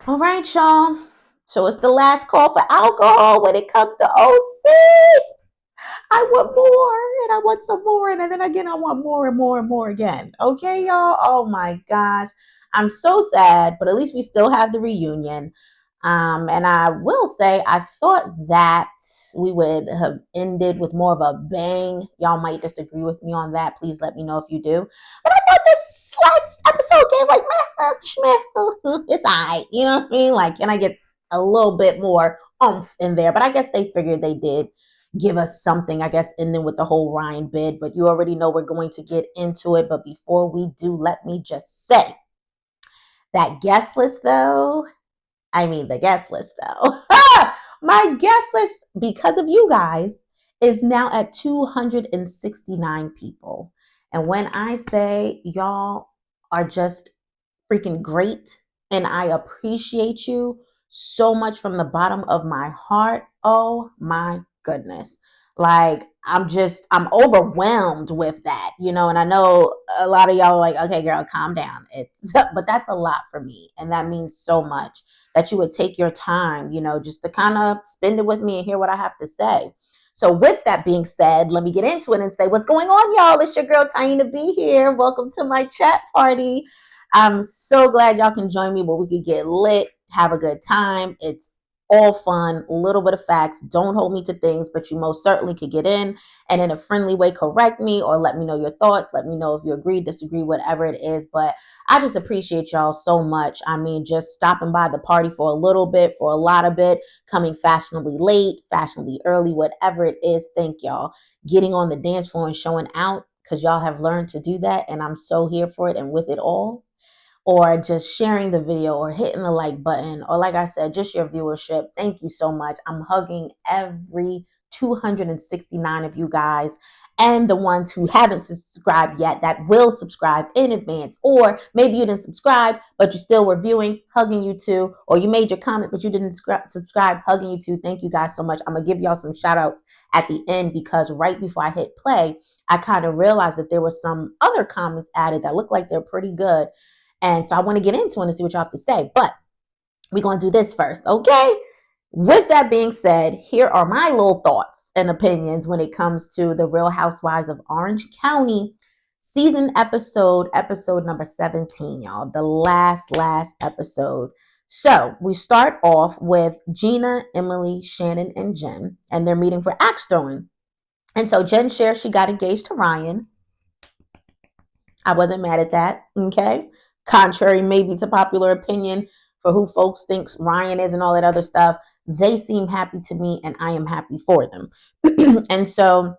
All right, y'all. So it's the last call for alcohol when it comes to OC. I want more and I want some more. And then again, I want more and more and more again. Okay, y'all? Oh my gosh. I'm so sad, but at least we still have the reunion. And I will say, I thought that we would have ended with more of a bang. Y'all might disagree with me on that. Please let me know if you do. But I thought this last episode gave like, it's all right. You know what I mean? Like, can I get a little bit more oomph in there? But I guess they figured they did give us something, I guess, ending with the whole Ryan bid. But you already know we're going to get into it. But before we do, let me just say that guest list, though, the guest list, though. My guest list, because of you guys, is now at 269 people. And when I say y'all are just freaking great and I appreciate you so much from the bottom of my heart, oh my goodness. Like, I'm overwhelmed with that, and I know a lot of y'all are like, okay, girl, calm down. But that's a lot for me. And that means so much that you would take your time, just to kind of spend it with me and hear what I have to say. So with that being said, let me get into it and say what's going on, y'all. It's your girl Tiny to be here. Welcome to my chat party. I'm so glad y'all can join me where we could get lit, have a good time. It's all fun, a little bit of facts. Don't hold me to things, but you most certainly could get in a friendly way correct me or let me know your thoughts. Let me know if you agree, disagree, whatever it is. But I just appreciate y'all so much. Just stopping by the party for a little bit, for a lot of it, coming fashionably late, fashionably early, whatever it is. Thank y'all. Getting on the dance floor and showing out because y'all have learned to do that. And I'm so here for it and with it all, or just sharing the video or hitting the like button, or like I said, just your viewership. Thank you so much. I'm hugging every 269 of you guys and the ones who haven't subscribed yet that will subscribe in advance, or maybe you didn't subscribe but you still were viewing, hugging you too, or you made your comment but you didn't subscribe, hugging you too. Thank you guys so much. I'm gonna give y'all some shout outs at the end because right before I hit play I kind of realized that there were some other comments added that look like they're pretty good, and so I want to get into it and see what y'all have to say. But we're going to do this first, okay? With that being said, here are my little thoughts and opinions when it comes to the Real Housewives of Orange County season episode number 17, y'all. The last episode. So we start off with Gina, Emily, Shannon, and Jen, and they're meeting for axe throwing. And so Jen shares she got engaged to Ryan. I wasn't mad at that, okay? Contrary maybe to popular opinion for who folks thinks Ryan is and all that other stuff, they seem happy to me and I am happy for them. And so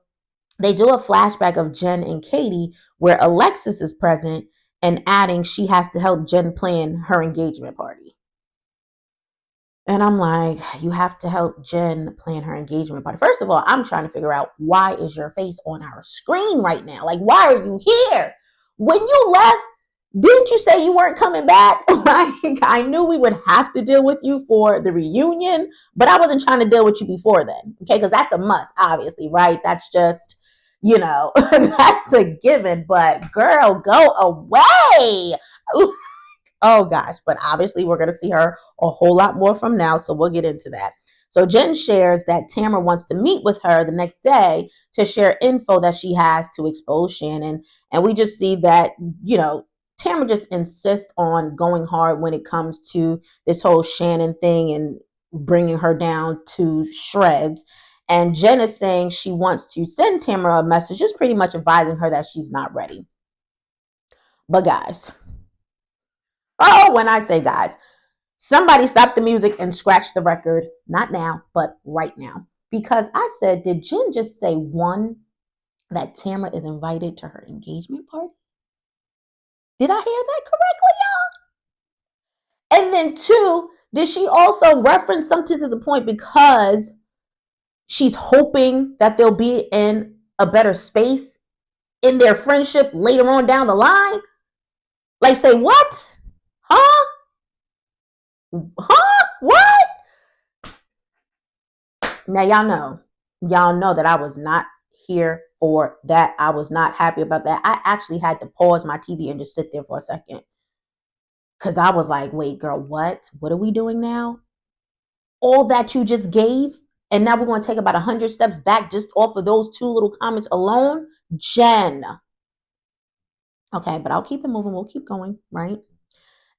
they do a flashback of Jen and Katie where Alexis is present and adding she has to help Jen plan her engagement party. And I'm like, you have to help Jen plan her engagement party. First of all, I'm trying to figure out, why is your face on our screen right now? Like, why are you here? When you left, didn't you say you weren't coming back? Like, I knew we would have to deal with you for the reunion, but I wasn't trying to deal with you before then. Okay, because that's a must, obviously, right? That's just, that's a given. But girl, go away. Oh gosh, but obviously we're going to see her a whole lot more from now, so we'll get into that. So Jen shares that Tamara wants to meet with her the next day to share info that she has to expose Shannon. And we just see that, Tamara just insists on going hard when it comes to this whole Shannon thing and bringing her down to shreds. And Jen is saying she wants to send Tamara a message, just pretty much advising her that she's not ready. But guys, when I say guys, somebody stop the music and scratch the record. Not now, but right now. Because I said, did Jen just say, one, that Tamara is invited to her engagement party? Did I hear that correctly, y'all? And then two, did she also reference something to the point because she's hoping that they'll be in a better space in their friendship later on down the line? Like, say what? Huh? Huh? What? Now y'all know that I was not here for that. I was not happy about that. I actually had to pause my TV and just sit there for a second. Because I was like, wait, girl, what? What are we doing now? All that you just gave, and now we're going to take about 100 steps back just off of those two little comments alone? Jen. Okay, but I'll keep it moving. We'll keep going, right?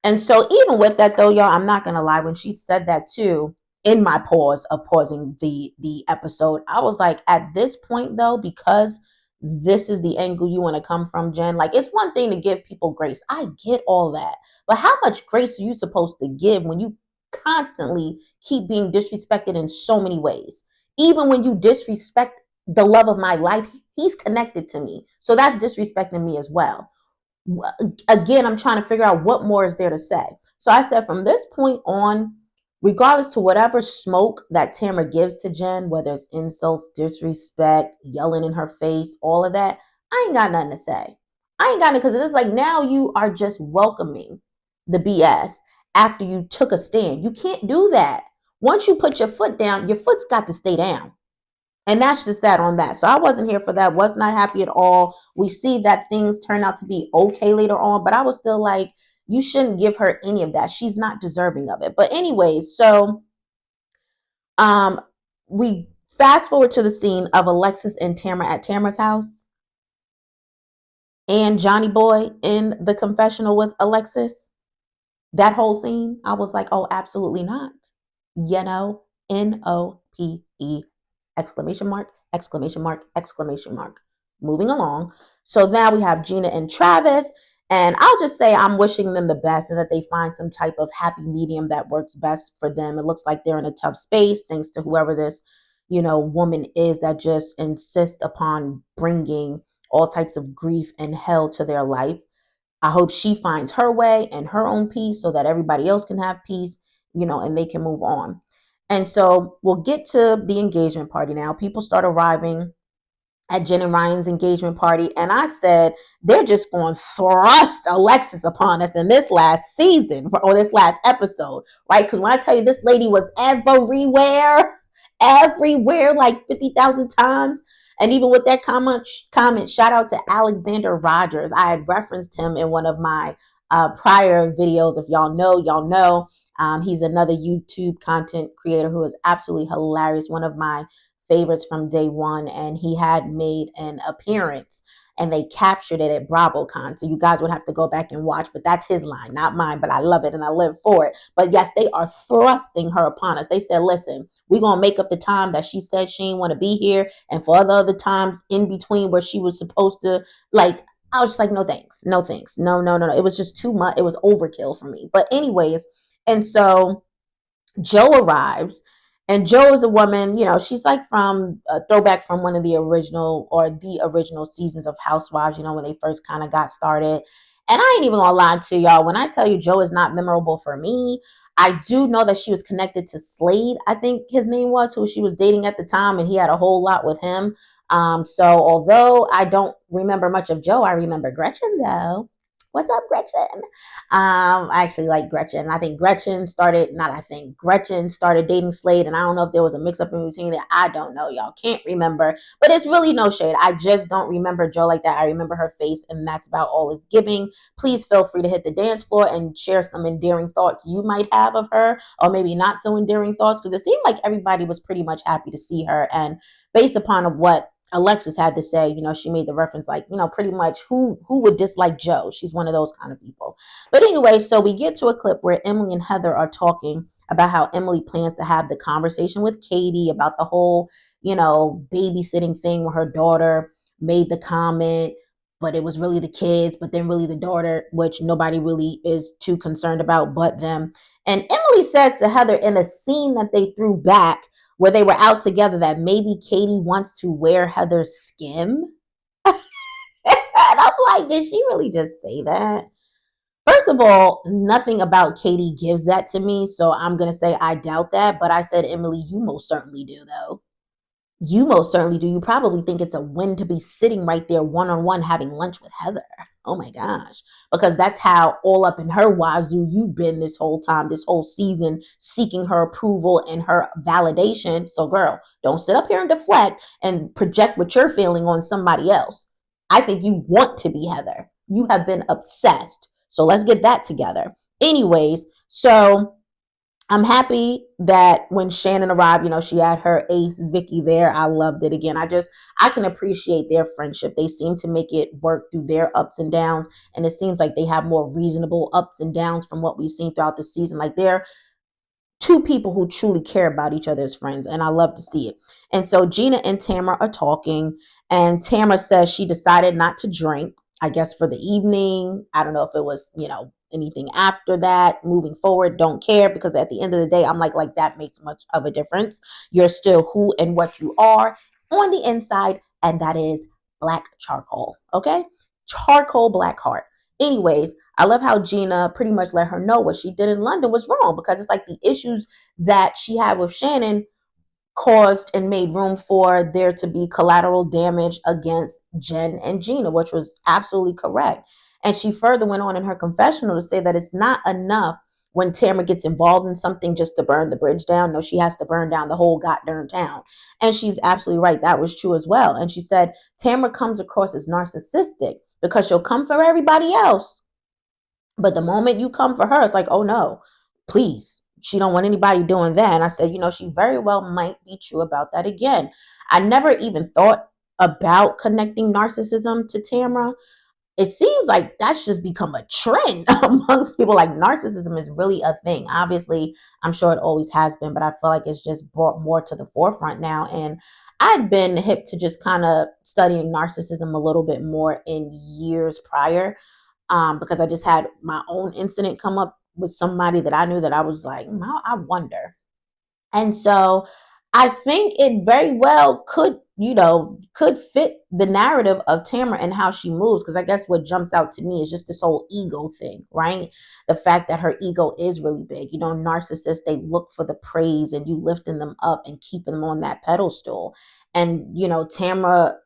And so even with that though, y'all, I'm not gonna lie, when she said that too, in my pause of pausing the episode, I was like, at this point though, because this is the angle you want to come from, Jen. Like, it's one thing to give people grace. I get all that. But how much grace are you supposed to give when you constantly keep being disrespected in so many ways? Even when you disrespect the love of my life, he's connected to me. So that's disrespecting me as well. Again, I'm trying to figure out what more is there to say. So I said from this point on, regardless to whatever smoke that Tamara gives to Jen, whether it's insults, disrespect, yelling in her face, all of that, I ain't got nothing to say. I ain't got it, because it's like now you are just welcoming the BS after you took a stand. You can't do that. Once you put your foot down, your foot's got to stay down. And that's just that on that. So I wasn't here for that. Was not happy at all. We see that things turn out to be okay later on, but I was still like, you shouldn't give her any of that. She's not deserving of it. But anyways, so um we fast forward to the scene of Alexis and Tamara at Tamara's house and Johnny Boy in the confessional with Alexis. That whole scene, I was like, oh, absolutely not. You know, NOPE, exclamation mark, exclamation mark, exclamation mark. Moving along. So now we have Gina and Travis. And I'll just say I'm wishing them the best and that they find some type of happy medium that works best for them. It looks like they're in a tough space thanks to whoever this, woman is that just insists upon bringing all types of grief and hell to their life. I hope she finds her way and her own peace so that everybody else can have peace, and they can move on. And so we'll get to the engagement party now. People start arriving at Jen and Ryan's engagement party. And I said, they're just going to thrust Alexis upon us in this last season or this last episode, right? Because when I tell you this lady was everywhere, like 50,000 times. And even with that comment, shout out to Alexander Rogers. I had referenced him in one of my prior videos. If y'all know. He's another YouTube content creator who is absolutely hilarious. One of my favorites from day one, and he had made an appearance and they captured it at BravoCon. So you guys would have to go back and watch, but that's his line, not mine, but I love it and I live for it. But yes, they are thrusting her upon us. They said, listen, we're going to make up the time that she said she didn't want to be here. And for other times in between where she was supposed to, like, I was just like, no thanks, no thanks. No. It was just too much. It was overkill for me. But anyways, and so Joe arrives, and Joe is a woman, she's like from a throwback from one of the original seasons of Housewives, when they first kind of got started. And I ain't even gonna lie to y'all. When I tell you Joe is not memorable for me, I do know that she was connected to Slade, I think his name was, who she was dating at the time, and he had a whole lot with him. So although I don't remember much of Joe, I remember Gretchen though. What's up, Gretchen? I actually like Gretchen. I think Gretchen started dating Slade, and I don't know if there was a mix up in between that. I don't know, y'all. Can't remember. But it's really no shade. I just don't remember Joe like that. I remember her face, and that's about all it's giving. Please feel free to hit the dance floor and share some endearing thoughts you might have of her, or maybe not so endearing thoughts, because it seemed like everybody was pretty much happy to see her. And based upon what Alexis had to say, she made the reference like, pretty much who would dislike Joe? She's one of those kind of people. But anyway, so we get to a clip where Emily and Heather are talking about how Emily plans to have the conversation with Katie about the whole, babysitting thing where her daughter made the comment, but it was really the kids, but then really the daughter, which nobody really is too concerned about but them. And Emily says to Heather in a scene that they threw back where they were out together that maybe Katie wants to wear Heather's skin. And I'm like, did she really just say that? First of all, nothing about Katie gives that to me, so I'm going to say I doubt that. But I said, Emily, you most certainly do, though. You most certainly do. You probably think it's a win to be sitting right there one-on-one having lunch with Heather. Oh my gosh. Because that's how all up in her wazoo you've been this whole time, this whole season, seeking her approval and her validation. So girl, don't sit up here and deflect and project what you're feeling on somebody else. I think you want to be Heather. You have been obsessed. So let's get that together. Anyways, so I'm happy that when Shannon arrived, she had her ace Vicky there. I loved it. Again, I can appreciate their friendship. They seem to make it work through their ups and downs, and it seems like they have more reasonable ups and downs from what we've seen throughout the season. Like, they're two people who truly care about each other as friends, and I love to see it. And so Gina and Tamara are talking, and Tamara says she decided not to drink, I guess, for the evening. I don't know if it was, anything after that. Moving forward, don't care, because at the end of the day, I'm like that makes much of a difference. You're still who and what you are on the inside, and that is black charcoal. Okay, charcoal black heart. Anyways, I love how Gina pretty much let her know what she did in London was wrong, because it's like the issues that she had with Shannon caused and made room for there to be collateral damage against Jen and Gina, which was absolutely correct. And she further went on in her confessional to say that it's not enough when Tamara gets involved in something just to burn the bridge down. No, she has to burn down the whole goddamn town. And she's absolutely right. That was true as well. And she said Tamara comes across as narcissistic because she'll come for everybody else, but the moment you come for her, it's like, oh no, please. She don't want anybody doing that. And I said, she very well might be true about that again. I never even thought about connecting narcissism to Tamara. It seems like that's just become a trend amongst people. Like, narcissism is really a thing. Obviously, I'm sure it always has been, but I feel like it's just brought more to the forefront now. And I'd been hip to just kind of studying narcissism a little bit more in years prior, because I just had my own incident come up with somebody that I knew that I was like, I wonder. And so I think it very well could fit the narrative of Tamara and how she moves. Because I guess what jumps out to me is just this whole ego thing, right? The fact that her ego is really big. Narcissists, they look for the praise and you lifting them up and keeping them on that pedestal. And, Tamara,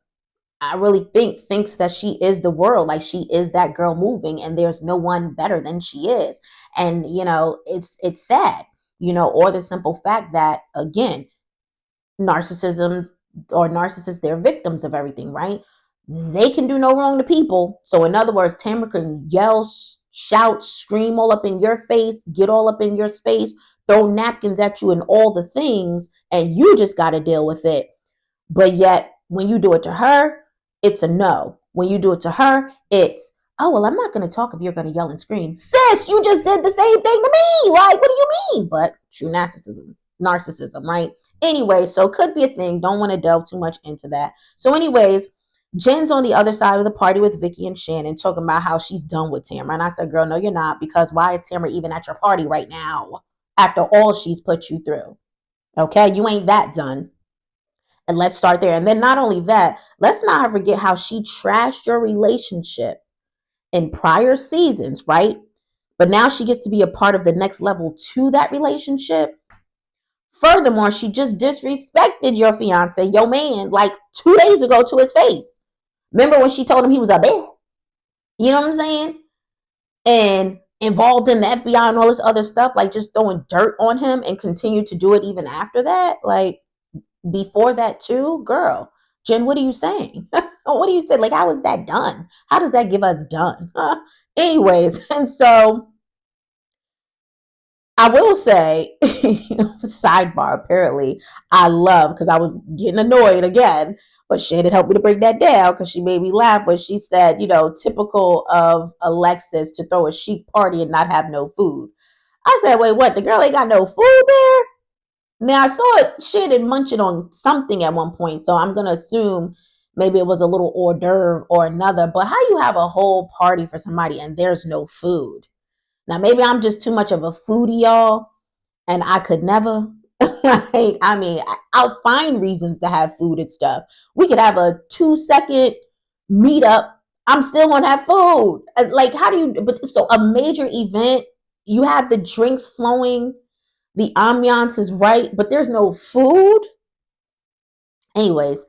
I really thinks that she is the world, like she is that girl moving, and there's no one better than she is. And it's sad, or the simple fact that, again, narcissism or narcissists, they're victims of everything, right? They can do no wrong to people. So in other words, Tamara can yell, shout, scream all up in your face, get all up in your space, throw napkins at you and all the things, and you just got to deal with it. But yet, when you do it to her, it's a no. When you do it to her, it's, oh, well, I'm not going to talk if you're going to yell and scream. Sis, you just did the same thing to me. Like, what do you mean? But true narcissism, right? Anyway, so could be a thing. Don't want to delve too much into that. So anyways, Jen's on the other side of the party with Vicky and Shannon talking about how she's done with Tamara. And I said, girl, no, you're not, because why is Tamara even at your party right now after all she's put you through? Okay, you ain't that done. And let's start there. And then not only that, let's not forget how she trashed your relationship in prior seasons, right? But now she gets to be a part of the next level to that relationship. Furthermore, she just disrespected your fiance, your man, like 2 days ago to his face. Remember when she told him he was a bitch? You know what I'm saying? And involved in the FBI and all this other stuff, like just throwing dirt on him, and continue to do it even after that. Like, before that too, girl. Jen, what are you saying? What do you say? Like, how is that done? How does that give us done? Anyways, and so I will say, sidebar, apparently, I love, because I was getting annoyed again, but Shannon helped me to break that down because she made me laugh when she said, typical of Alexis to throw a chic party and not have no food. I said, wait, what? The girl ain't got no food there? Now, I saw it Shannon munching on something at one point, so I'm going to assume maybe it was a little hors d'oeuvre or another. But how you have a whole party for somebody and there's no food? Now, maybe I'm just too much of a foodie, y'all, and I could never. Like, I mean, I'll find reasons to have food and stuff. We could have a 2-second meetup. I'm still going to have food. Like, how do you, but so a major event, you have the drinks flowing, the ambiance is right, but there's no food. Anyways,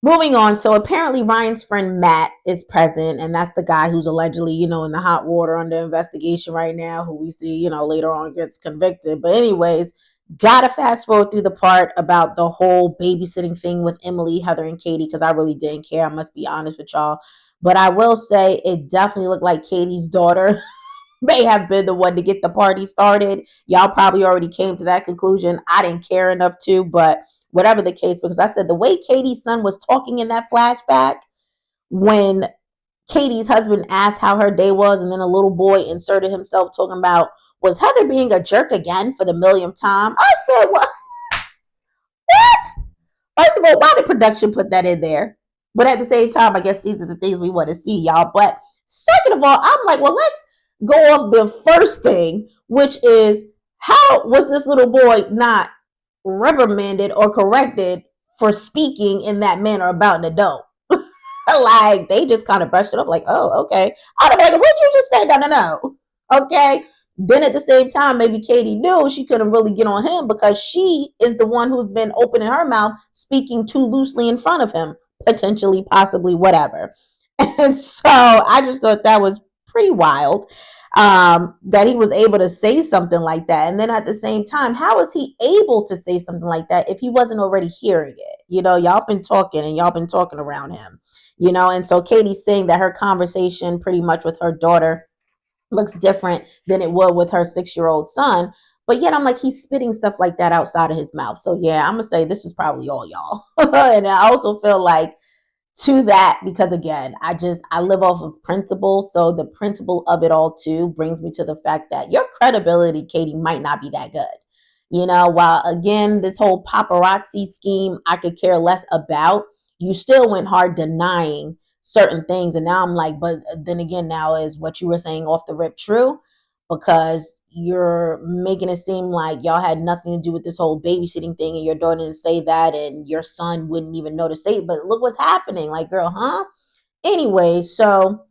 moving on. So apparently Ryan's friend Matt is present, and that's the guy who's allegedly, in the hot water under investigation right now, who we see, later on gets convicted. But anyways, gotta fast forward through the part about the whole babysitting thing with Emily, Heather, and Katie, because I really didn't care. I must be honest with y'all. But I will say it definitely looked like Katie's daughter. may have been the one to get the party started. Y'all probably already came to that conclusion. I didn't care enough to, but whatever the case, because I said the way Katie's son was talking in that flashback when Katie's husband asked how her day was, and then a little boy inserted himself talking about, was Heather being a jerk again for the millionth time? I said, what? First of all, why did production put that in there? But at the same time, I guess these are the things we want to see, y'all. But second of all, I'm like, well, let's go off the first thing, which is how was this little boy not reprimanded or corrected for speaking in that manner about an adult? Like they just kind of brushed it off, like, oh, okay. I'd be like, what did you just say? No, no, no. Okay. Then at the same time, maybe Katie knew she couldn't really get on him because she is the one who's been opening her mouth, speaking too loosely in front of him, potentially, possibly, whatever. And so I just thought that was pretty wild, that he was able to say something like that. And then at the same time, how is he able to say something like that if he wasn't already hearing it? Y'all been talking and y'all been talking around him, and so Katie's saying that her conversation pretty much with her daughter looks different than it would with her 6-year-old son. But yet I'm like, he's spitting stuff like that outside of his mouth. So yeah, I'm gonna say this was probably all y'all. And I also feel like to that, because again, I live off of principle. So the principle of it all too brings me to the fact that your credibility, Katie, might not be that good. While again, this whole paparazzi scheme I could care less about, you still went hard denying certain things. And now I'm like, but then again, now is what you were saying off the rip true? Because you're making it seem like y'all had nothing to do with this whole babysitting thing and your daughter didn't say that and your son wouldn't even know to say it. But look what's happening. Like, girl, huh? Anyway, so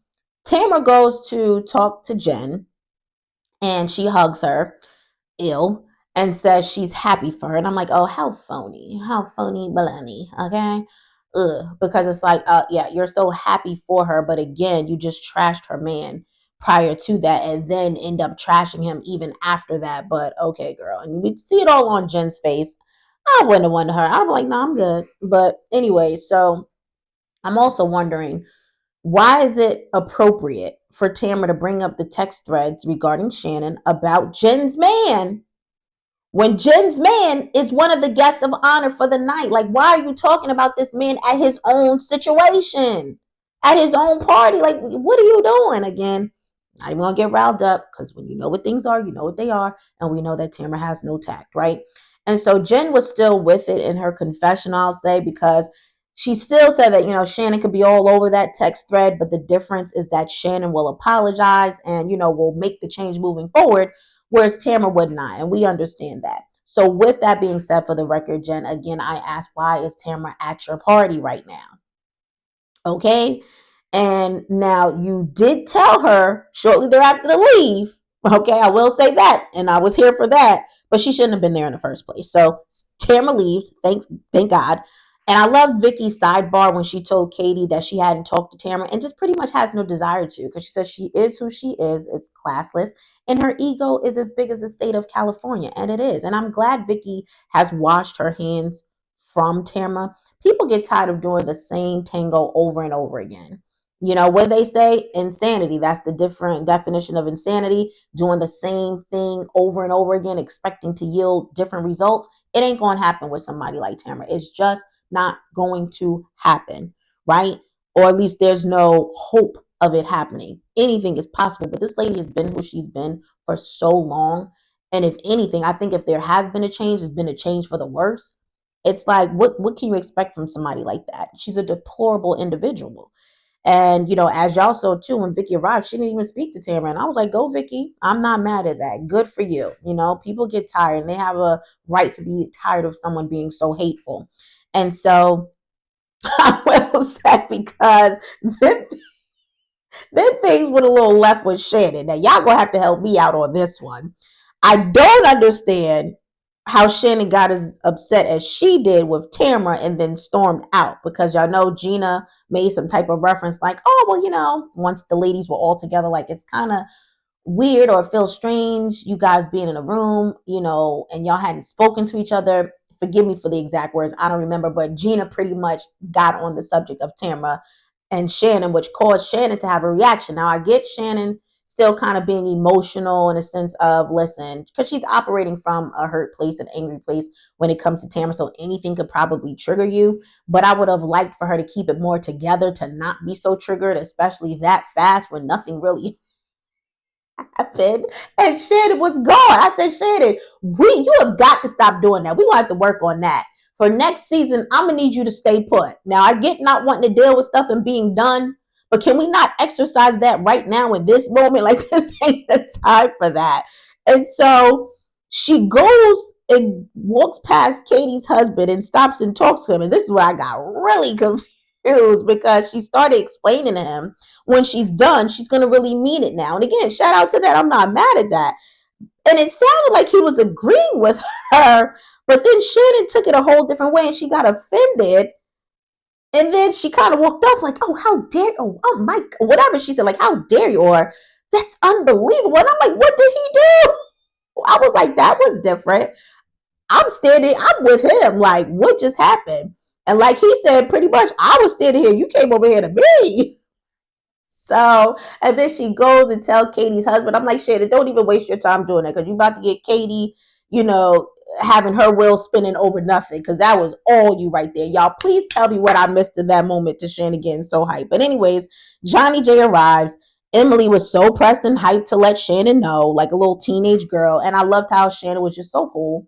Tamara goes to talk to Jen and she hugs her ill and says she's happy for her. And I'm like, oh, how phony baloney, okay? Ugh, because it's like, yeah, you're so happy for her, but again, you just trashed her man prior to that and then end up trashing him even after that. But okay, girl. And we see it all on Jen's face. I wouldn't have won her. I'm like, no, I'm good. But anyway, so I'm also wondering, why is it appropriate for Tamara to bring up the text threads regarding Shannon about Jen's man when Jen's man is one of the guests of honor for the night? Like, why are you talking about this man at his own situation, at his own party? Like, what are you doing again? Not even gonna get riled up because when you know what things are, you know what they are, and we know that Tamara has no tact, right? And so Jen was still with it in her confession, I'll say, because she still said that Shannon could be all over that text thread, but the difference is that Shannon will apologize and will make the change moving forward, whereas Tamara would not, and we understand that. So with that being said, for the record, Jen, again, I asked, why is Tamara at your party right now? Okay. And now you did tell her shortly thereafter to leave. Okay, I will say that. And I was here for that. But she shouldn't have been there in the first place. So Tamara leaves. Thank God. And I love Vicky's sidebar when she told Katie that she hadn't talked to Tamara and just pretty much has no desire to, because she says she is who she is. It's classless. And her ego is as big as the state of California. And it is. And I'm glad Vicky has washed her hands from Tamara. People get tired of doing the same tango over and over again. What they say, insanity. That's the different definition of insanity. Doing the same thing over and over again, expecting to yield different results. It ain't going to happen with somebody like Tamara. It's just not going to happen, right? Or at least there's no hope of it happening. Anything is possible, but this lady has been who she's been for so long. And if anything, I think if there has been a change, it's been a change for the worse. It's like, what can you expect from somebody like that? She's a deplorable individual. And, as y'all saw too, when Vicky arrived, she didn't even speak to Tamara. And I was like, go, Vicky. I'm not mad at that. Good for you. People get tired and they have a right to be tired of someone being so hateful. And so I will say, because then things went a little left with Shannon. Now, y'all gonna have to help me out on this one. I don't understand how Shannon got as upset as she did with Tamara and then stormed out, because y'all know Gina made some type of reference like, oh, well, once the ladies were all together, like it's kind of weird or it feels strange, you guys being in a room, and y'all hadn't spoken to each other. Forgive me for the exact words, I don't remember, but Gina pretty much got on the subject of Tamara and Shannon, which caused Shannon to have a reaction. Now I get Shannon still kind of being emotional in a sense of, listen, because she's operating from a hurt place, an angry place when it comes to Tamara. So anything could probably trigger you. But I would have liked for her to keep it more together, to not be so triggered, especially that fast when nothing really happened and Shannon was gone. I said, Shannon, you have got to stop doing that. We're gonna have to work on that. For next season, I'm gonna need you to stay put. Now I get not wanting to deal with stuff and being done, but can we not exercise that right now in this moment? Like, this ain't the time for that. And so she goes and walks past Katie's husband and stops and talks to him. And this is where I got really confused, because she started explaining to him when she's done, she's going to really mean it now. And again, shout out to that. I'm not mad at that. And it sounded like he was agreeing with her, but then Shannon took it a whole different way and she got offended. And then she kind of walked off like, oh, how dare, oh my, whatever she said, like, how dare you, or that's unbelievable. And I'm like, what did he do? I was like, that was different. I'm with him. Like, what just happened? And like he said, pretty much, I was standing here. You came over here to me. So, and then she goes and tells Katie's husband, I'm like, Shannon, don't even waste your time doing that, because you're about to get Katie, you know, having her wheel spinning over nothing, because that was all you right there. Y'all, please tell me what I missed in that moment to Shannon getting so hyped. But anyways, Johnny J arrives. Emily was so pressed and hyped to let Shannon know, like a little teenage girl. And I loved how Shannon was just so cool.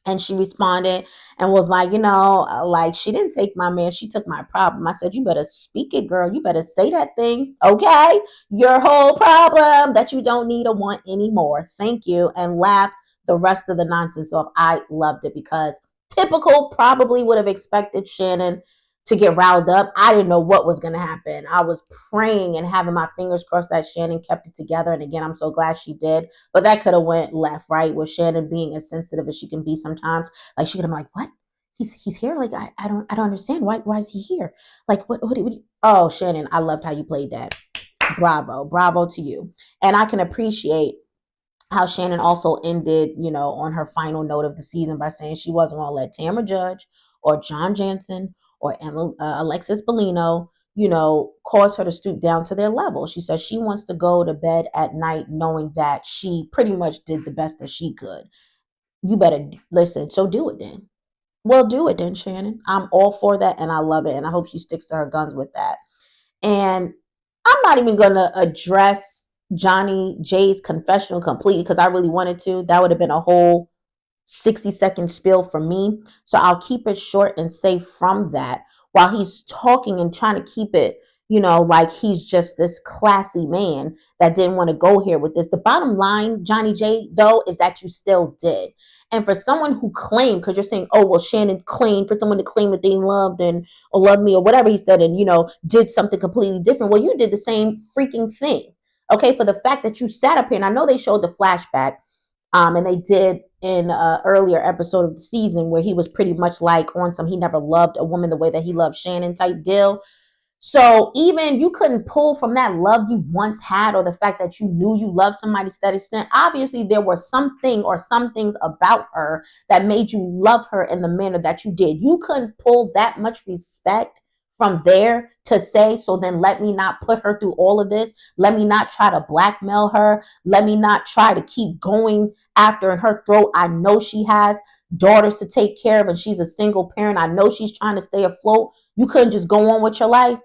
And she responded and was like, like, she didn't take my man, she took my problem. I said, you better speak it, girl. You better say that thing. Okay. Your whole problem that you don't need or want anymore. Thank you. And laughed the rest of the nonsense off. I loved it, because typical, probably would have expected Shannon to get riled up. I didn't know what was going to happen. I was praying and having my fingers crossed that Shannon kept it together. And again, I'm so glad she did. But that could have went left, right? With Shannon being as sensitive as she can be sometimes. Like, she could have been like, what? He's here? Like, I don't understand. Why is he here? Like, what oh, Shannon, I loved how you played that. Bravo to you. And I can appreciate how Shannon also ended, on her final note of the season by saying she wasn't going to let Tamara Judge or John Jansen or Alexis Bellino, cause her to stoop down to their level. She says she wants to go to bed at night knowing that she pretty much did the best that she could. You better listen. So do it then. Well, do it then, Shannon. I'm all for that, and I love it, and I hope she sticks to her guns with that. And I'm not even going to address Johnny J's confessional completely, because I really wanted to. That would have been a whole 60-second spiel for me. So I'll keep it short and say from that, while he's talking and trying to keep it, like he's just this classy man that didn't want to go here with this. The bottom line, Johnny J, though, is that you still did. And for someone who claimed, because you're saying, oh, well, Shannon claimed, for someone to claim that they loved and or loved me or whatever he said, and, did something completely different. Well, you did the same freaking thing. Okay, for the fact that you sat up here, and I know they showed the flashback, and they did in an earlier episode of the season where he was pretty much like on some he never loved a woman the way that he loved Shannon type deal. So even you couldn't pull from that love you once had, or the fact that you knew you loved somebody to that extent. Obviously, there was something or some things about her that made you love her in the manner that you did. You couldn't pull that much respect from there to say, so then let me not put her through all of this. Let me not try to blackmail her. Let me not try to keep going after in her throat. I know she has daughters to take care of and she's a single parent. I know she's trying to stay afloat. You couldn't just go on with your life.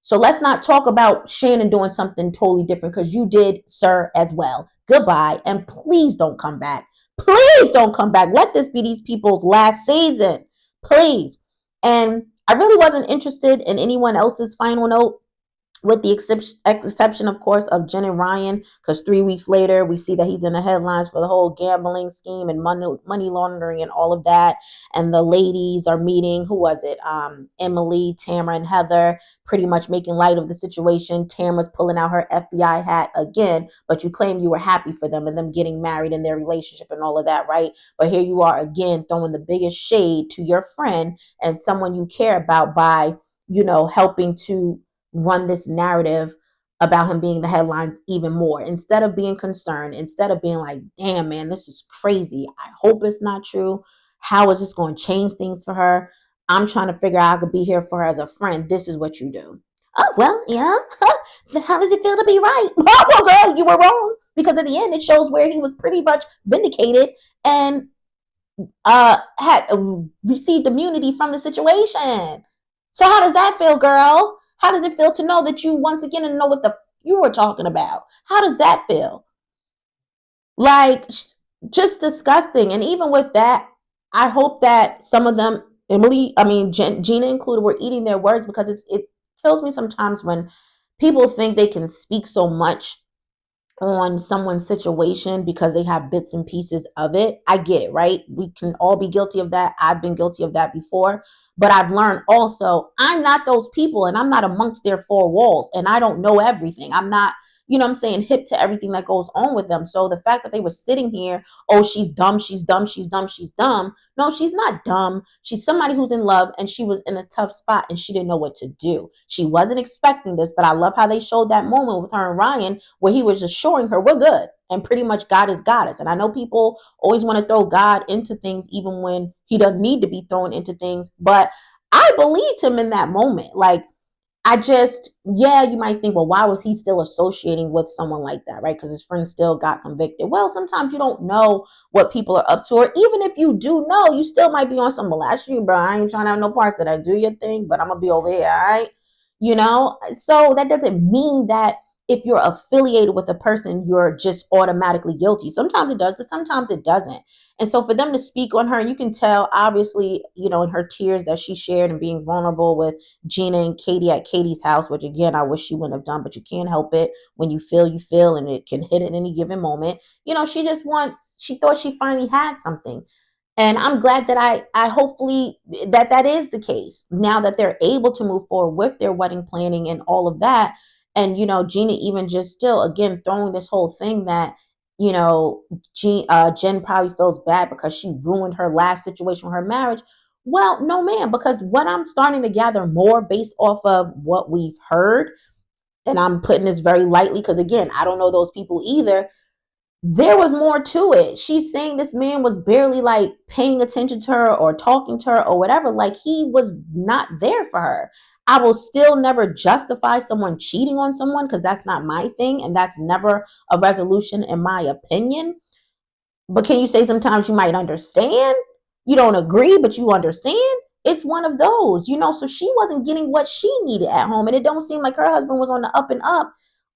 So let's not talk about Shannon doing something totally different, because you did, sir, as well. Goodbye. And please don't come back. Please don't come back. Let this be these people's last season. Please. And I really wasn't interested in anyone else's final note, with the exception, of course, of Jen and Ryan, because 3 weeks later, we see that he's in the headlines for the whole gambling scheme and money laundering and all of that. And the ladies are meeting, who was it? Emily, Tamara, and Heather, pretty much making light of the situation. Tamara's pulling out her FBI hat again, but you claim you were happy for them and them getting married and their relationship and all of that, right? But here you are again, throwing the biggest shade to your friend and someone you care about by, helping to run this narrative about him being the headlines even more, instead of being concerned, instead of being like, damn, man, this is crazy. I hope it's not true. How is this going to change things for her? I'm trying to figure out how I could be here for her as a friend. This is what you do. Oh, well, How does it feel to be right? Oh, girl, you were wrong. Because at the end, it shows where he was pretty much vindicated and had received immunity from the situation. So how does that feel, girl? How does it feel to know that you once again know what the you were talking about? How does that feel? Like, just disgusting. And even with that, I hope that some of them, Gina included, were eating their words, because it kills me sometimes when people think they can speak so much on someone's situation because they have bits and pieces of it. I get it, right? We can all be guilty of that. I've been guilty of that before. But I've learned also, I'm not those people, and I'm not amongst their four walls, and I don't know everything. I'm not, what I'm saying, hip to everything that goes on with them. So the fact that they were sitting here, oh, she's dumb, she's dumb, she's dumb, she's dumb. No, she's not dumb. She's somebody who's in love, and she was in a tough spot and she didn't know what to do. She wasn't expecting this, but I love how they showed that moment with her and Ryan where he was just showing her we're good, and pretty much God is goddess. And I know people always want to throw God into things even when he doesn't need to be thrown into things, but I believed him in that moment. Like, I just, yeah, you might think, well, why was he still associating with someone like that, right? Because his friend still got convicted. Well, sometimes you don't know what people are up to, or even if you do know, you still might be on some molest you, bro. I ain't trying to have no parts of that. Do your thing, but I'm gonna be over here, all right? So that doesn't mean that if you're affiliated with a person, you're just automatically guilty. Sometimes it does, but sometimes it doesn't. And so for them to speak on her, and you can tell, obviously, in her tears that she shared and being vulnerable with Gina and Katie at Katie's house, which again, I wish she wouldn't have done, but you can't help it. When you feel, and it can hit at any given moment. She thought she finally had something. And I'm glad that I hopefully that is the case now that they're able to move forward with their wedding planning and all of that. And, Gina even just still, again, throwing this whole thing that, Jen probably feels bad because she ruined her last situation with her marriage. Well, no, ma'am, because what I'm starting to gather more based off of what we've heard, and I'm putting this very lightly because, again, I don't know those people either. There was more to it. She's saying this man was barely like paying attention to her or talking to her or whatever. Like, he was not there for her. I will still never justify someone cheating on someone because that's not my thing. And that's never a resolution, in my opinion. But can you say sometimes you might understand? You don't agree, but you understand? It's one of those, so she wasn't getting what she needed at home. And it don't seem like her husband was on the up and up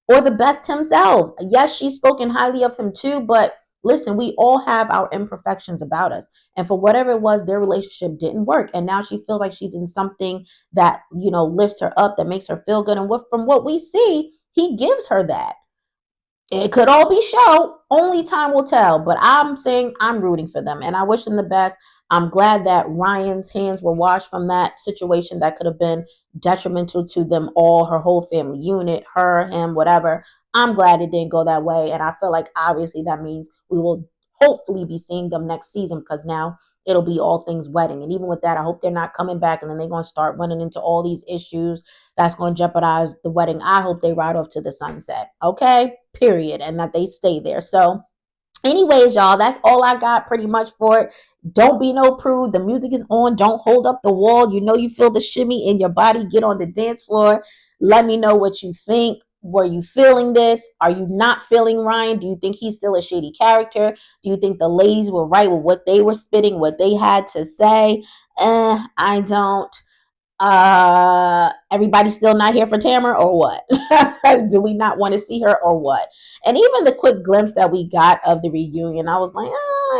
or the best himself. Yes, she's spoken highly of him too, but listen, we all have our imperfections about us. And for whatever it was, their relationship didn't work. And now she feels like she's in something that, lifts her up, that makes her feel good. And from what we see, he gives her that. It could all be show. Only time will tell. But I'm saying I'm rooting for them, and I wish them the best. I'm glad that Ryan's hands were washed from that situation that could have been detrimental to them all, her whole family unit, her, him, whatever. I'm glad it didn't go that way. And I feel like obviously that means we will hopefully be seeing them next season, because now it'll be all things wedding. And even with that, I hope they're not coming back and then they're going to start running into all these issues that's going to jeopardize the wedding. I hope they ride off to the sunset. Okay, period. And that they stay there. So anyways, y'all, that's all I got pretty much for it. Don't be no prude. The music is on. Don't hold up the wall. You feel the shimmy in your body. Get on the dance floor. Let me know what you think. Were you feeling this? Are you not feeling Ryan? Do you think he's still a shady character? Do you think the ladies were right with what they were spitting, what they had to say? I don't. Everybody still not here for Tamara, or what? Do we not want to see her, or what? And even the quick glimpse that we got of the reunion, I was like,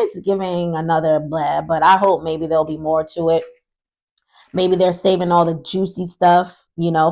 it's giving another blah, but I hope maybe there'll be more to it. Maybe they're saving all the juicy stuff,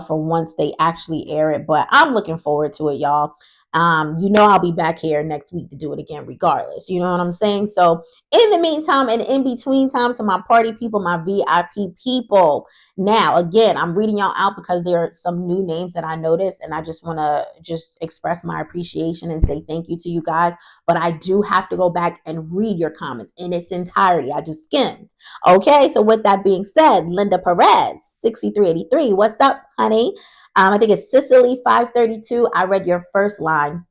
for once they actually air it. But I'm looking forward to it, y'all. I'll be back here next week to do it again, regardless. You know what I'm saying? So, in the meantime, and in between time, to my party people, my VIP people. Now, again, I'm reading y'all out because there are some new names that I noticed, and I just want to just express my appreciation and say thank you to you guys. But I do have to go back and read your comments in its entirety. I just skimmed. Okay, so with that being said, Linda Perez, 6383. What's up, honey? I think it's Sicily 532. I read your first line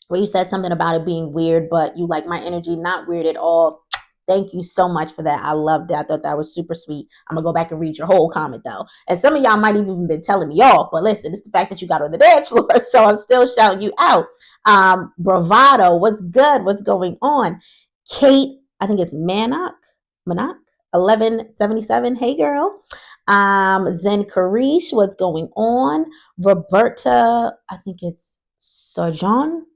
where you said something about it being weird, but you like my energy. Not weird at all. Thank you so much for that. I loved that. I thought that was super sweet. I'm gonna go back and read your whole comment though. And some of y'all might even been telling me off, but listen, it's the fact that you got on the dance floor, so I'm still shouting you out. Bravado, what's good? What's going on? Kate, I think it's Manak, 1177. Hey girl. Zen Karish, what's going on? Roberta, I think it's Sojourn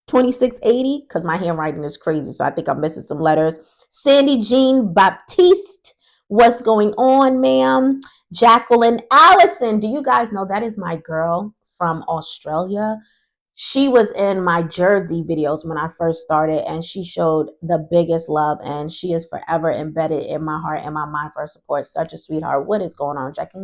2680, because my handwriting is crazy, so I think I'm missing some letters. Sandy Jean Baptiste, what's going on, ma'am? Jacqueline Allison, do you guys know that is my girl from Australia? She was in my Jersey videos when I first started, and she showed the biggest love, and she is forever embedded in my heart and my mind for her support. Such a sweetheart. What is going on, Jackie?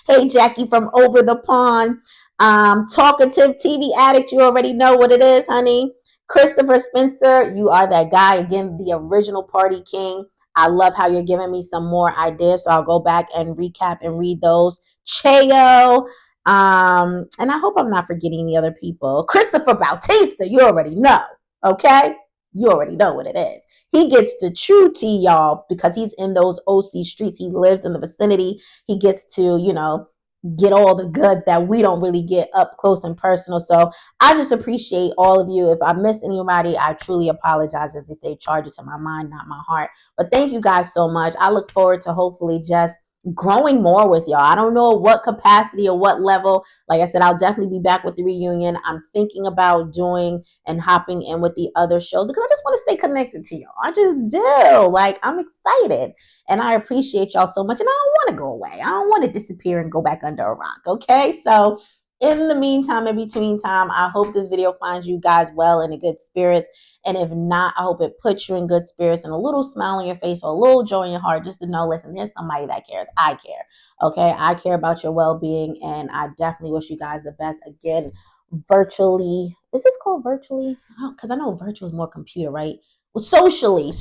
Hey, Jackie from over the pond. Talkative TV addict, you already know what it is, honey. Christopher Spencer, you are that guy. Again, the original party king. I love how you're giving me some more ideas, so I'll go back and recap and read those. Cheo, and I hope I'm not forgetting the other people. Christopher Bautista, you already know, okay? You already know what it is. He gets the true tea, y'all, because he's in those OC streets. He lives in the vicinity. He gets to, get all the goods that we don't really get up close and personal. So I just appreciate all of you. If I missed anybody, I truly apologize. As they say, charge it to my mind, not my heart. But thank you guys so much. I look forward to hopefully just growing more with y'all. I don't know what capacity or what level. Like I said, I'll definitely be back with the reunion. I'm thinking about doing and hopping in with the other shows because I just want to stay connected to y'all. I just do. Like, I'm excited and I appreciate y'all so much. And I don't want to go away. I don't want to disappear and go back under a rock. Okay. So in the meantime, in between time, I hope this video finds you guys well and in good spirits. And if not, I hope it puts you in good spirits and a little smile on your face or a little joy in your heart just to know, listen, there's somebody that cares. I care. Okay. I care about your well-being and I definitely wish you guys the best. Again, virtually. Is this called virtually? Because I know virtual is more computer, right? Well, socially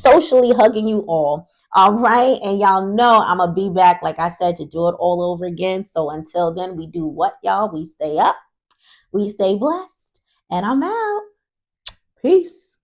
hugging you all. All right. And y'all know I'm going to be back, like I said, to do it all over again. So until then, we do what, y'all? We stay up, we stay blessed, and I'm out. Peace.